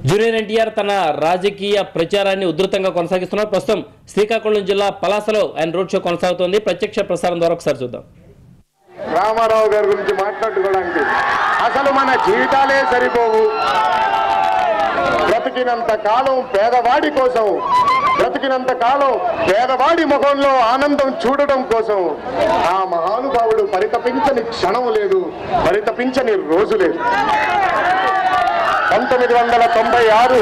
Junior NTR తన రాజకీయ ప్రచారాన్ని ఉధృతంగా కొనసాగిస్తున్నారు. ప్రస్తుతం శ్రీకాకుళం జిల్లా పలాసలో ఆయన రోడ్ షో కొనసాగుతోంది. ప్రత్యక్ష ప్రసారం ద్వారా ఒకసారి చూద్దాం. రామారావు గారి గురించి మాట్లాడుకోవడానికి అసలు మన జీవితాలే సరిపోవు. బ్రతికినంత కాలం పేదవాడి కోసం, బ్రతికినంత కాలం పేదవాడి ముఖంలో ఆనందం చూడడం కోసం ఆ మహానుభావుడు పరితపించని క్షణం లేదు, పరితపించని రోజు లేదు. 1996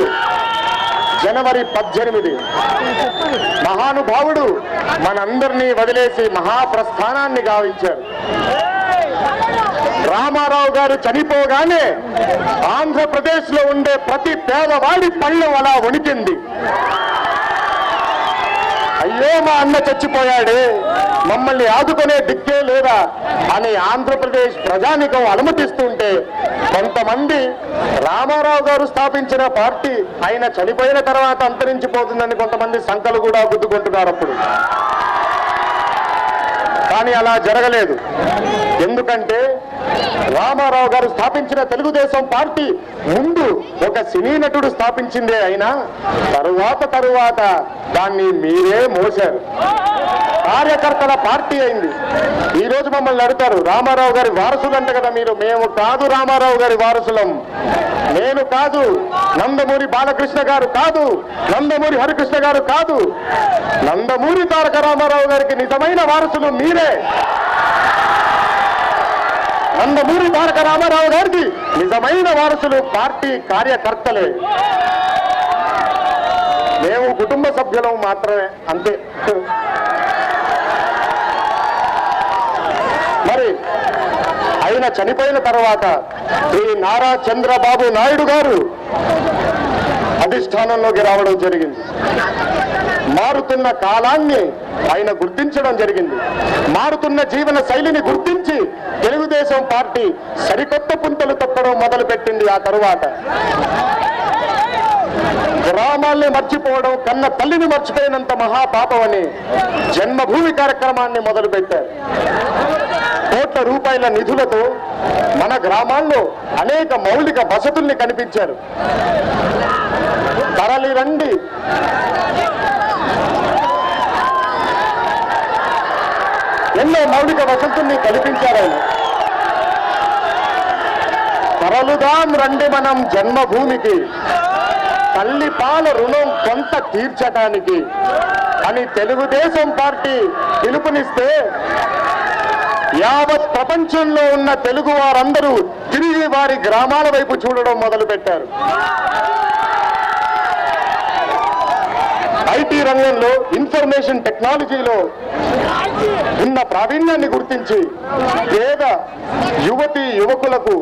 జనవరి 18 మహానుభావుడు మనందరినీ వదిలేసి మహాప్రస్థానాన్ని గావించారు. రామారావు గారు చనిపోగానే ఆంధ్రప్రదేశ్ లో ఉండే ప్రతి పేదవాడి పళ్ళెం అలా వణికింది. అయ్యో మా అన్న చచ్చిపోయాడే, మమ్మల్ని ఆదుకునే దిక్కే లేదా అని ఆంధ్రప్రదేశ్ ప్రజానికం అనుమతిస్తుంటే కొంతమంది రామారావు గారు స్థాపించిన పార్టీ ఆయన చనిపోయిన తర్వాత అంతరించిపోతుందని కొంతమంది సంకలు కూడా గుద్దుకుంటున్నారు. అప్పుడు కానీ అలా జరగలేదు. ఎందుకంటే రామారావు గారు స్థాపించిన తెలుగుదేశం పార్టీ ముందు ఒక సినీ నటుడు స్థాపించిందే అయినా తరువాత దాన్ని మీరే మోశారు. కార్యకర్తల పార్టీ అయింది. ఈ రోజు మమ్మల్ని అడుగుతారు, రామారావు గారి వారసులు అంటే కదా మీరు. మేము కాదు రామారావు గారి వారసులం, నేను కాదు, నందమూరి బాలకృష్ణ గారు కాదు, నందమూరి హరికృష్ణ గారు కాదు, నందమూరి తారక రామారావు గారికి నిజమైన వారసులు మీరే. నందమూరి తారక రామారావు గారికి నిజమైన వారసులు పార్టీ కార్యకర్తలే. మేము కుటుంబ సభ్యులం మాత్రమే, అంతే. మరి ఆయన చనిపోయిన తర్వాత శ్రీ నారా చంద్రబాబు నాయుడు గారు అధిష్టానంలోకి రావడం జరిగింది. మారుతున్న కాలాన్ని ఆయన గుర్తించడం జరిగింది. మారుతున్న జీవన శైలిని గుర్తించి తెలుగుదేశం పార్టీ సరికొత్త పుంతలు తొక్కడం మొదలుపెట్టింది. ఆ తరువాత గ్రామాల్ని మర్చిపోవడం కన్న తల్లిని మర్చిపోయినంత మహాపాపం అని జన్మభూమి కార్యక్రమాన్ని మొదలుపెట్టారు. కోట్ల రూపాయల నిధులతో మన గ్రామాల్లో అనేక మౌలిక వసతుల్ని కనిపించారు. తరలి రండి, ఎన్నో మౌలిక వసతుల్ని కల్పించారు ఆయన. తరలుదాం రండి మనం జన్మభూమికి, తల్లి పాల రుణం కొంత తీర్చడానికి అని తెలుగుదేశం పార్టీ పిలుపునిస్తే యావత్ ప్రపంచంలో ఉన్న తెలుగు వారందరూ తిరిగి వారి గ్రామాల వైపు చూడడం మొదలుపెట్టారు. ఐటీ రంగంలో, ఇన్ఫర్మేషన్ టెక్నాలజీలో ఉన్న ప్రావీణ్యాన్ని గుర్తించి పేద యువతి యువకులకు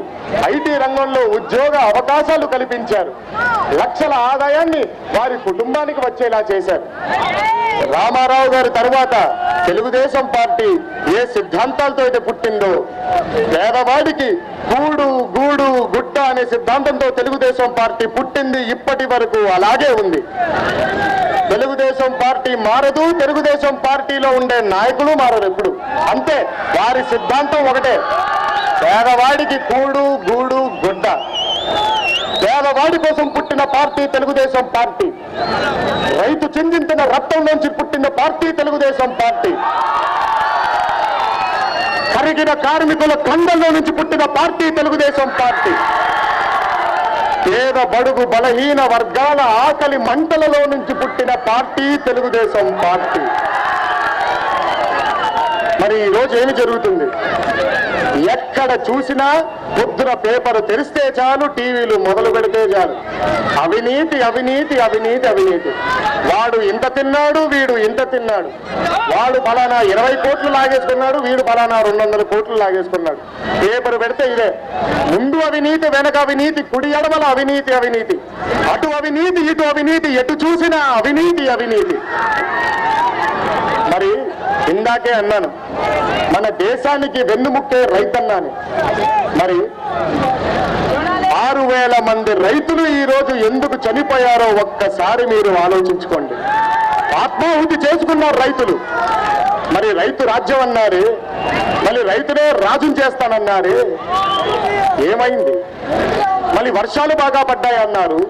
ఐటీ రంగంలో ఉద్యోగ అవకాశాలు కల్పించారు. లక్షల ఆదాయాన్ని వారి కుటుంబానికి వచ్చేలా చేశారు. రామారావు గారి తరువాత తెలుగుదేశం పార్టీ ఏ సిద్ధాంతాలతో అయితే పుట్టిందో, పేదవాడికి గూడు గూడు గుడ్డ అనే సిద్ధాంతంతో తెలుగుదేశం పార్టీ పుట్టింది. ఇప్పటి వరకు అలాగే ఉంది. తెలుగుదేశం పార్టీ మారదు, తెలుగుదేశం పార్టీలో ఉండే నాయకులు మారరు ఎప్పుడు. అంతే, వారి సిద్ధాంతం ఒకటే, పేదవాడికి కూడు గూడు గుడ్డ. పేదవాడి కోసం పుట్టిన పార్టీ తెలుగుదేశం పార్టీ. రైతు చిందించిన రక్తం నుంచి పుట్టిన పార్టీ తెలుగుదేశం పార్టీ. కరిగిన కార్మికుల కండల్లో నుంచి పుట్టిన పార్టీ తెలుగుదేశం పార్టీ. పేద బడుగు బలహీన వర్గాల ఆకలి మంటలలో నుంచి పుట్టిన పార్టీ తెలుగుదేశం పార్టీ. మరి ఈరోజు ఏమి జరుగుతుంది? ఎక్కడ చూసినా పొద్దున పేపర్ తెరిస్తే చాలు, టీవీలు మొదలు పెడితే చాలు, అవినీతి అవినీతి అవినీతి అవినీతి. వాడు ఇంత తిన్నాడు, వీడు ఇంత తిన్నాడు, వాడు ఫలానా 20 కోట్లు లాగేసుకున్నాడు, వీడు ఫలానా 200 కోట్లు లాగేసుకున్నాడు. పేపర్ పెడితే ఇదే. ముందు అవినీతి, వెనక అవినీతి, కుడి ఎడమల అవినీతి అవినీతి, అటు అవినీతి ఇటు అవినీతి, ఎటు చూసినా అవినీతి అవినీతి. మరి ఇందాకే అన్నాను, మన దేశానికి వెన్నుముక్కే రైతన్నాను. మరి 6,000 మంది రైతులు ఈరోజు ఎందుకు చనిపోయారో ఒక్కసారి మీరు ఆలోచించుకోండి. ఆత్మాహుతి చేసుకున్నారు రైతులు. మరి రైతు రాజ్యం అన్నారు, మళ్ళీ రైతునే రాజుని చేస్తానన్నారు. ఏమైంది? మళ్ళీ వర్షాలు బాగా పడ్డాయి అన్నారు.